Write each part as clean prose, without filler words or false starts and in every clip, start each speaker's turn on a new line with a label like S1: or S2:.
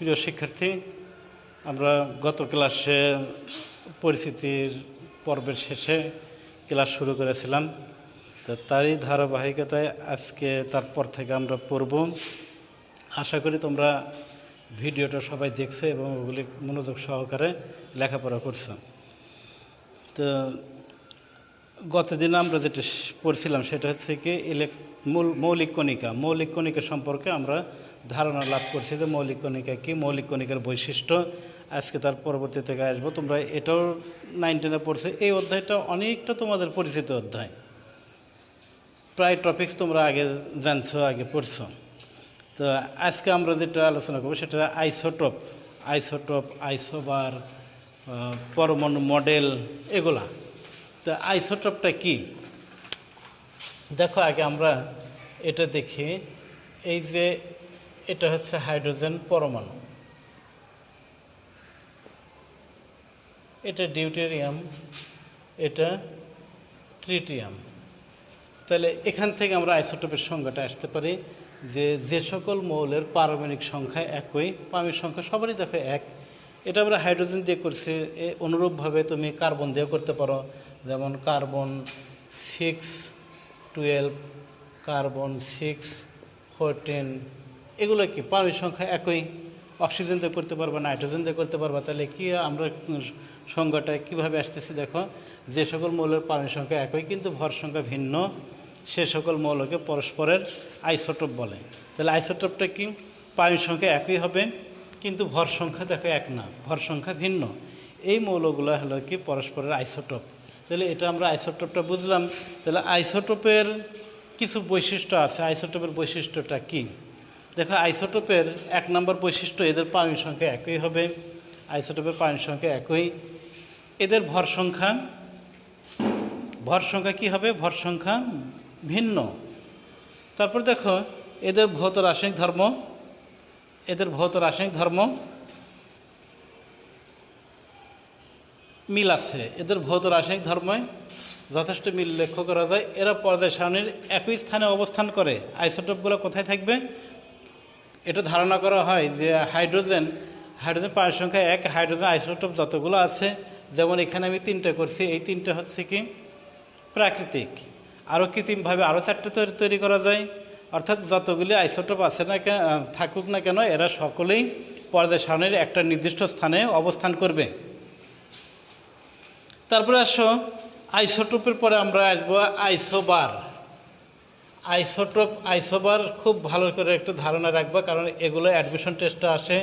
S1: প্রিয় শিক্ষার্থী, আমরা গত ক্লাসে পরিচিতির পর্বের শেষে ক্লাস শুরু করেছিলাম। তো তারই ধারাবাহিকতায় আজকে তারপর থেকে আমরা পড়ব। আশা করি তোমরা ভিডিওটা সবাই দেখছো এবং ওগুলি মনোযোগ সহকারে লেখাপড়া করছো। তো গতদিন আমরা যেটা পড়ছিলাম সেটা হচ্ছে কি মৌলিক কণিকা সম্পর্কে আমরা ধারণা লাভ করছি যে মৌলিক কণিকা কি, মৌলিক কণিকার বৈশিষ্ট্য। আজকে তার পরবর্তী থেকে আসবো। তোমরা এটাও 9-10 পড়ছো। এই অধ্যায়টা অনেকটা তোমাদের পরিচিত অধ্যায়, প্রায় টপিকস তোমরা আগে জানছো, আগে পড়ছো। তো আজকে আমরা যেটা আলোচনা করবো সেটা আইসোটোপ, আইসোবার, পরমাণু মডেল, এগুলা। তো আইসোটোপটা কি দেখো, আগে আমরা এটা দেখি। এই যে এটা হচ্ছে হাইড্রোজেন পরমাণু, এটা ডিউটেরিয়াম, এটা ট্রিটিয়াম। তাহলে এখান থেকে আমরা আইসোটোপের সংজ্ঞাটা আসতে পারি যে সকল মৌলের পারমাণবিক সংখ্যা একই, পারমাণবিক সংখ্যা সবারই দেখো এক। এটা আমরা হাইড্রোজেন দিয়ে করছি। অনুরূপভাবে তুমি কার্বন দিয়েও করতে পারো, যেমন কার্বন 6-12, কার্বন 6-14, এগুলো কি পারমাণবিক সংখ্যা একই। অক্সিজেন দিয়ে করতে পারবা, নাইট্রোজেন দিয়ে করতে পারবা। তাহলে কি আমরা সংজ্ঞাটা কীভাবে আসতেছি দেখো, যে সকল মৌলের পারমাণবিক সংখ্যা একই কিন্তু ভর সংখ্যা ভিন্ন, সে সকল মৌলকে পরস্পরের আইসোটোপ বলে। তাহলে আইসোটোপটা কি, পারমাণবিক সংখ্যা একই হবে কিন্তু ভর সংখ্যা দেখো এক না, ভর সংখ্যা ভিন্ন। এই মৌলগুলো হলো কি পরস্পরের আইসোটোপ। তাহলে এটা আমরা আইসোটোপটা বুঝলাম। তাহলে আইসোটোপের কিছু বৈশিষ্ট্য আছে। আইসোটোপের বৈশিষ্ট্যটা কি দেখো, আইসোটোপের 1 নম্বর বৈশিষ্ট্য, এদের পারমাণবিক সংখ্যা একই হবে। আইসোটোপের পারমাণবিক সংখ্যা একই। এদের ভর সংখ্যা কি হবে, ভর সংখ্যা ভিন্ন। তারপর দেখো এদের ভৌত রাসায়নিক ধর্ম মিল আছে। এদের ভৌত রাসায়নিক ধর্মে যথেষ্ট মিল লক্ষ্য করা যায়। এরা পর্যায় সারণীর একই স্থানে অবস্থান করে। আইসোটোপগুলো কোথায় থাকবে, এটা ধারণা করা হয় যে হাইড্রোজেন পারমাণবিক সংখ্যা এক। হাইড্রোজেন আইসোটোপ যতগুলো আছে, যেমন এখানে আমি 3টে করছি, এই 3টে হচ্ছে কি প্রাকৃতিক। আরও কৃত্রিমভাবে আরও 4টে তৈরি করা যায়। অর্থাৎ যতগুলি আইসোটোপ আছে না থাকুক না কেন, এরা সকলেই পর্যায় সারণীর একটা নির্দিষ্ট স্থানে অবস্থান করবে। তারপরে আসো আইসোটোপের পরে আমরা আসবো আইসোবার। খুব ভালো করে একটু ধারণা রাখবা, কারণ এগুলো অ্যাডমিশন টেস্টে আসে,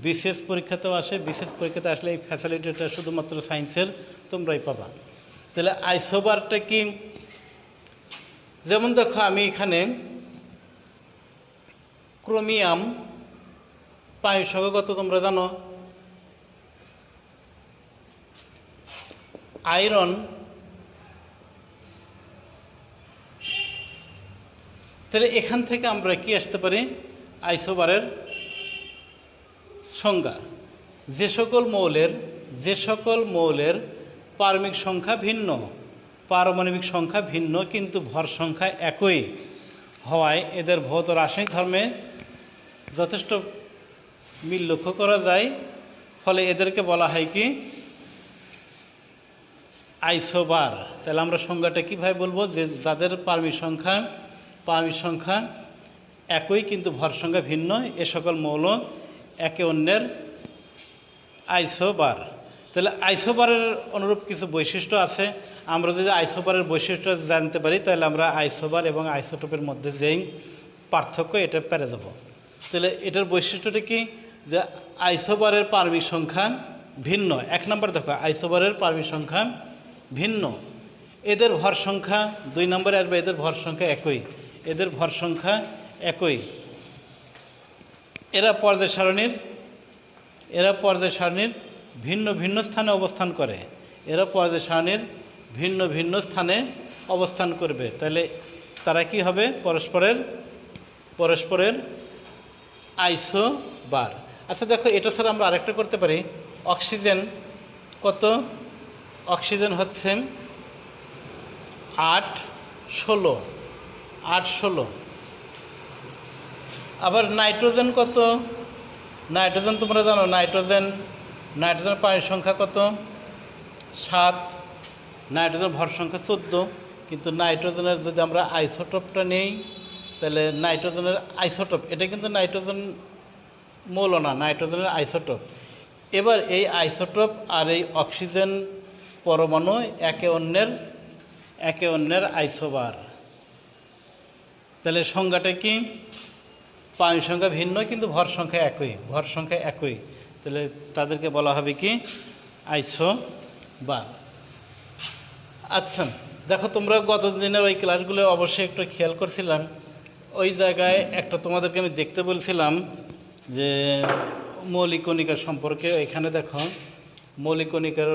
S1: বিশেষ পরীক্ষাতেও আসে। বিশেষ পরীক্ষাতে আসলে এই ফ্যাসিলিটিটা শুধুমাত্র সায়েন্সের তোমরাই পাবা। তাহলে আইসোবারটা কি, যেমন দেখো আমি এখানে ক্রোমিয়াম পারমাণবিক সংখ্যা কত তোমরা জানো, আয়রন, তাহলে এখান থেকে আমরা কি আসতে পারি, আইসোবারের সংজ্ঞা, যে সকল মৌলের পারমাণবিক সংখ্যা ভিন্ন কিন্তু ভর সংখ্যা একই হওয়ায় এদের ভৌত রাসায়নিক ধর্মে যথেষ্ট মিল লক্ষ্য করা যায়। ফলে এদেরকে বলা হয় কি আইসোবার। তাহলে আমরা সংজ্ঞাটা কীভাবে বলবো, যে যাদের পারমাণবিক সংখ্যা একই কিন্তু ভর সংখ্যা ভিন্ন, এ সকল মৌল একে অন্যের আইসোবার। তাহলে আইসোবারের অনুরূপ কিছু বৈশিষ্ট্য আছে। আমরা যদি আইসোবারের বৈশিষ্ট্য জানতে পারি, তাহলে আমরা আইসোবার এবং আইসোটোপের মধ্যে যেই পার্থক্য এটা পেরে যাব। তাহলে এটার বৈশিষ্ট্যটা কি, যে আইসোবারের পারমাণবিক সংখ্যা ভিন্ন। 1 নম্বর দেখো, আইসোবারের পারমাণবিক সংখ্যা ভিন্ন। এদের ভর সংখ্যা 2 নম্বরে আসবে, এদের ভর সংখ্যা একই। এরা পর্যায় সারণীর ভিন্ন স্থানে অবস্থান করবে। তাহলে তারা কি হবে, পরস্পরের আইসোবার। আচ্ছা দেখো, এটা ছাড়া আমরা আরেকটা করতে পারি। অক্সিজেন হচ্ছে 8-16। আবার নাইট্রোজেন কত, নাইট্রোজেন তোমরা জানো, নাইট্রোজেন পানির সংখ্যা কত? 7। নাইট্রোজেন ভর সংখ্যা 14। কিন্তু নাইট্রোজেনের যদি আমরা আইসোটোপটা নেই, তাহলে নাইট্রোজেনের আইসোটোপ, এটা কিন্তু নাইট্রোজেন মৌল না, নাইট্রোজেনের আইসোটোপ। এবার এই আইসোটোপ আর এই অক্সিজেন পরমাণু একে অন্যের আইসোবার। তাহলে সংজ্ঞাটা কি? পানি সংখ্যা ভিন্ন কিন্তু ভর সংখ্যা একই, তাহলে তাদেরকে বলা হবে কি? আইসোবার। আচ্ছা দেখো, তোমরা গত দিনের ওই ক্লাসগুলো অবশ্যই একটু খেয়াল করছিলাম। ওই জায়গায় একটা তোমাদেরকে আমি দেখতে বলছিলাম যে মৌলিক কণিকা সম্পর্কে। এখানে দেখো, মৌলিক কণিকার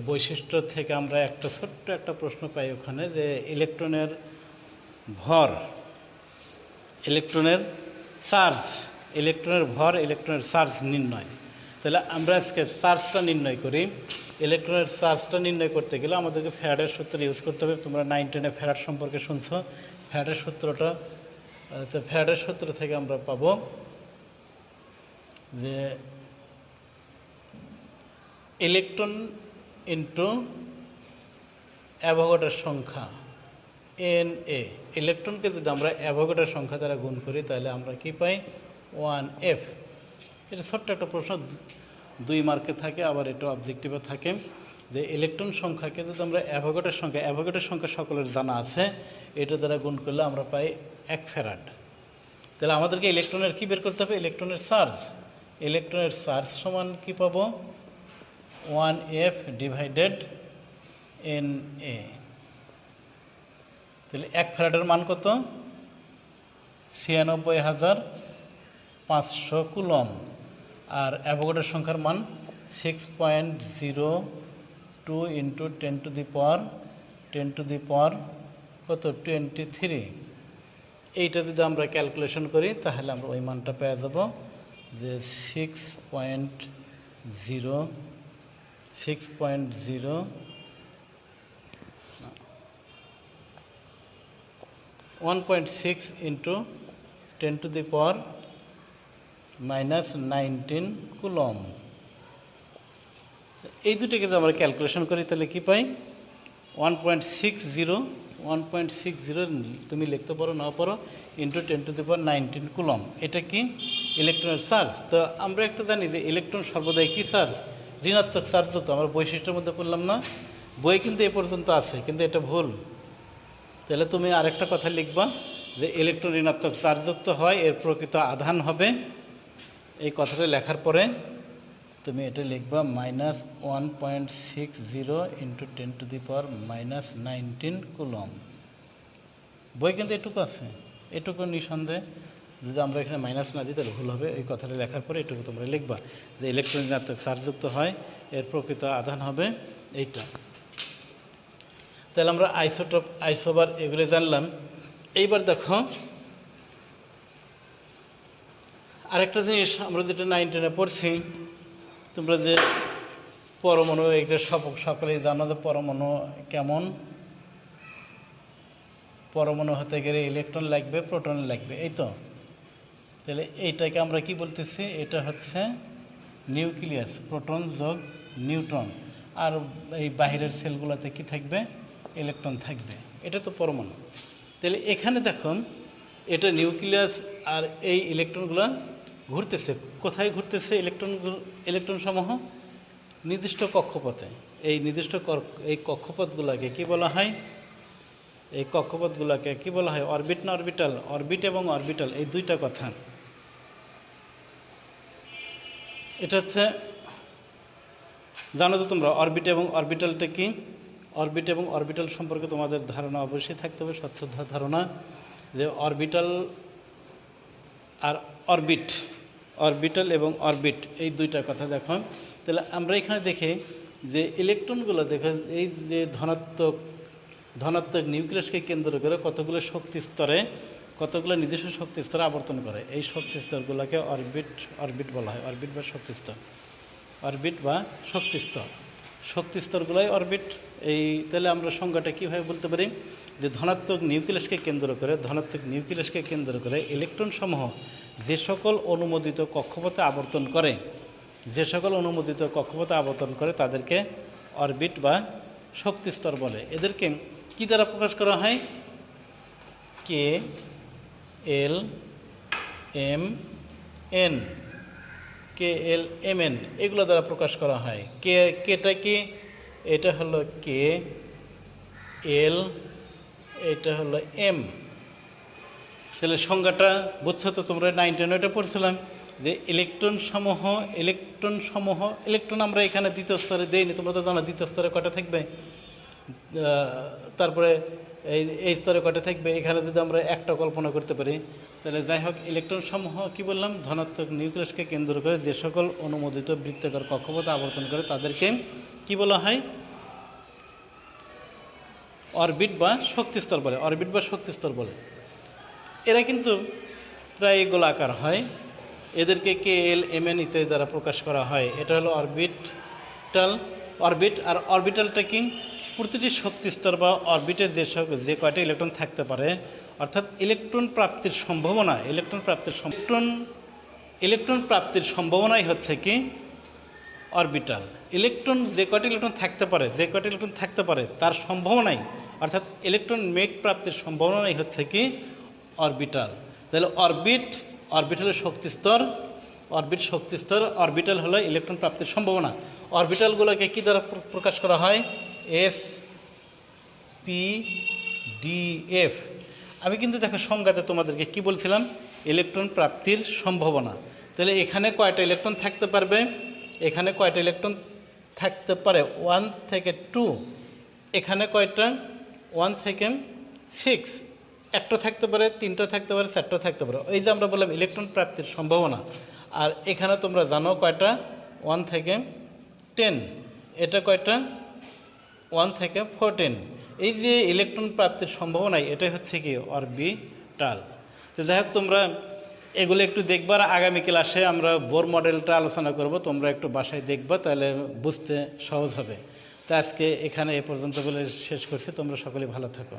S1: বৈশিষ্ট্য থেকে আমরা একটা ছোট্ট একটা প্রশ্ন পাই ওখানে, যে ইলেকট্রনের ভর, ইলেকট্রনের চার্জ, ইলেকট্রনের ভর, ইলেকট্রনের চার্জ নির্ণয়। তাহলে আমরা আজকে চার্জটা নির্ণয় করি। ইলেকট্রনের চার্জটা নির্ণয় করতে গেলে আমাদেরকে ফ্যারাডের সূত্র ইউজ করতে হবে। তোমরা 9, 10-এ ফ্যারাড সম্পর্কে শুনছো। ফ্যারাডের সূত্রটা, তো ফ্যারাডের সূত্র থেকে আমরা পাবো যে ইলেকট্রন ইন্টু অ্যাভোগাড্রোর সংখ্যা Na। ইলেকট্রনকে যদি আমরা অ্যাভোগাড্রোর সংখ্যা দ্বারা গুণ করি, তাহলে আমরা কি পাই? 1F। এটা ছোট্ট একটা প্রশ্ন, 2 মার্কে থাকে, আবার এটা অবজেক্টিভে থাকে, যে ইলেকট্রন সংখ্যাকে যদি আমরা অ্যাভোগাড্রোর সংখ্যা সকলের জানা আছে, এটা দ্বারা গুণ করলে আমরা পাই 1 ফ্যারাড। তাহলে আমাদেরকে ইলেকট্রনের কি বের করতে হবে? ইলেকট্রনের চার্জ। ইলেকট্রনের চার্জ সমান কি পাবো? 1F divided Na। তাহলে 1 ফ্যারাডের মান কত? 96,500 কুলম। আর অ্যাভোগাড্রোর সংখ্যার মান 6.02 ইন্টু 10 টু দি পাওয়ার কত? 23। এইটা যদি আমরা ক্যালকুলেশন করি, তাহলে আমরা ওই মানটা পেয়ে যাব যে 1.6 into 10 to the power -19 coulomb. এই দুটোকে যদি আমরা ক্যালকুলেশন করি, তাহলে কি পাই? 1.60 তুমি লিখতে পারো না পারো, into 10 to the power 19 coulomb. এটা কি? ইলেকট্রনের চার্জ। তো আমরা একটা জানি যে ইলেকট্রন সর্বদাই কি চার্জ? ঋণাত্মক চার্জ। তো আমরা বৈশিষ্ট্যের মধ্যে পড়লাম না, বই কিন্তু এ পর্যন্ত আছে, কিন্তু এটা ভুল। তাহলে তুমি আরেকটা কথা লিখবা যে ইলেকট্রন ঋণাত্মক চার্জযুক্ত হয়, এর প্রকৃত আধান হবে। এই কথাটা লেখার পরে তুমি এটা লিখবা -1.60 into 10 to the power -19 coulomb. বই কিন্তু এটুকু আছে, এটুকু নিঃসন্দেহে। যদি আমরা এখানে মাইনাস না দিই তাহলে ভুল হবে। এই কথাটা লেখার পরে এটুকু তোমরা লিখবা যে ইলেকট্রন ঋণাত্মক চার্জযুক্ত হয়, এর প্রকৃত আধান হবে এইটা। তাহলে আমরা আইসোটোপ, আইসোবার এগুলো জানলাম। এইবার দেখো আরেকটা জিনিস, আমরা যেটা 9, 10-এ পড়ছি, তোমরা যে পরমাণু, এটা সকলেই জানো যে পরমাণু কেমন। পরমাণু হতে গেলে ইলেকট্রন লাগবে, প্রোটন লাগবে, এই তো। তাহলে এইটাকে আমরা কি বলতেছি? এটা হচ্ছে নিউক্লিয়াস, প্রোটন যোগ নিউট্রন। আর এই বাহিরের সেলগুলোতে কি থাকবে? ইলেকট্রন থাকবে। এটা তো পরমাণু। তাহলে এখানে দেখো, এটা নিউক্লিয়াস, আর এই ইলেকট্রনগুলো ঘুরতেছে। কোথায় ঘুরতেছে ইলেকট্রন সমূহ? নির্দিষ্ট কক্ষপথে। এই নির্দিষ্ট কক্ষপথগুলোকে কি বলা হয়? এই কক্ষপথগুলোকে কি বলা হয়? অরবিট না অরবিটাল? অরবিট এবং অরবিটাল, এই দুইটা কথা। এটা হচ্ছে, জানো তো তোমরা অরবিট এবং অরবিটালটা কি? অরবিট এবং অরবিটাল সম্পর্কে তোমাদের ধারণা অবশ্যই থাকতে হবে, স্বচ্ছতা ধারণা, যে অরবিটাল আর অরবিট, অরবিটাল এবং অরবিট, এই দুইটা কথা দেখো। তাহলে আমরা এখানে দেখি যে ইলেকট্রনগুলো দেখো, এই যে ধনাত্মক নিউক্লিয়াসকে কেন্দ্র করে কতগুলো শক্তি স্তরে, কতগুলো নিজস্ব শক্তি স্তরে আবর্তন করে। এই শক্তি স্তরগুলোকে অরবিট বলা হয়। অরবিট বা শক্তি স্তর, অরবিট বা শক্তি স্তর, শক্তি স্তরগুলোই অরবিট। এই তাহলে আমরা সংজ্ঞাটা কীভাবে বলতে পারি? যে ধনাত্মক নিউক্লিয়াসকে কেন্দ্র করে ইলেকট্রন সমূহ যে সকল অনুমোদিত কক্ষপথে আবর্তন করে, যে সকল অনুমোদিত কক্ষপথে আবর্তন করে তাদেরকে অরবিট বা শক্তিস্তর বলে। এদেরকে কি দ্বারা প্রকাশ করা হয়? কে এল এম এন, কে এল এম এন এগুলো দ্বারা প্রকাশ করা হয়। কেটা কি? এটা হলো কে, এল, এটা হলো এম। তাহলে সংজ্ঞাটা বুঝছো তো তোমরা 9-10 পড়ছিলাম যে ইলেকট্রন আমরা এখানে দ্বিতীয় স্তরে দেইনি, তোমরা তো জানো দ্বিতীয় স্তরে কটা থাকবে, তারপরে এই স্তরে কটা থাকবে। এখানে যদি আমরা একটা কল্পনা করতে পারি, তাহলে যাই হোক ইলেকট্রন সমূহ কি বললাম, ধনাত্মক নিউক্লিয়াসকে কেন্দ্র করে যে সকল অনুমোদিত বৃত্তাকার কক্ষপথে আবর্তন করে তাদেরকে কি বলা হয়? অরবিট বা শক্তিস্তর বলে, অরবিট বা শক্তিস্তর বলে। এরা কিন্তু প্রায় গোলাকার হয়, এদেরকে কে এল এম এন ইত্যাদি দ্বারা প্রকাশ করা হয়। এটা হলো অরবিট। আর অরবিটালটা কি? প্রতিটি শক্তিস্তর বা অরবিটে যে কয়টা ইলেকট্রন থাকতে পারে, অর্থাৎ ইলেকট্রন প্রাপ্তির সম্ভাবনাই হচ্ছে কি অরবিটাল। ইলেকট্রন যে কয়টা ইলেকট্রন থাকতে পারে তার সম্ভাবনাই, অর্থাৎ ইলেকট্রন মেঘ প্রাপ্তির সম্ভাবনাই হচ্ছে কি অরবিটাল। তাহলে অরবিট হলো শক্তিস্তর, অরবিটাল হলো ইলেকট্রন প্রাপ্তির সম্ভাবনা। অরবিটালগুলোকে কি দ্বারা প্রকাশ করা হয়? S P D F. আমি কিন্তু দেখো সংজ্ঞাতে তোমাদেরকে কি বলছিলাম? ইলেকট্রন প্রাপ্তির সম্ভাবনা। তাহলে এখানে কয়টা ইলেকট্রন থাকতে পারবে? এখানে কয়টা ইলেকট্রন থাকতে পারে? 1 থেকে 2। এখানে কয়টা? 1 থেকে 6। একটা থাকতে পারে, 3টা থাকতে পারে, 4টা থাকতে পারে। এই যে আমরা বললাম ইলেকট্রন প্রাপ্তির সম্ভাবনা। আর এখানে তোমরা জানো কয়টা? 1 থেকে 10। এটা কয়টা? 1 থেকে 14। এই যে ইলেকট্রন প্রাপ্তির সম্ভাবনায় এটাই হচ্ছে কি অরবিটাল। তো যাই হোক তোমরা এগুলো একটু দেখবার, আগামী ক্লাসে আমরা বোর মডেলটা আলোচনা করব, তোমরা একটু বাসায় দেখবা, তাহলে বুঝতে সহজ হবে। তো আজকে এখানে এ পর্যন্ত বলে শেষ করছি। তোমরা সকলে ভালো থাকো।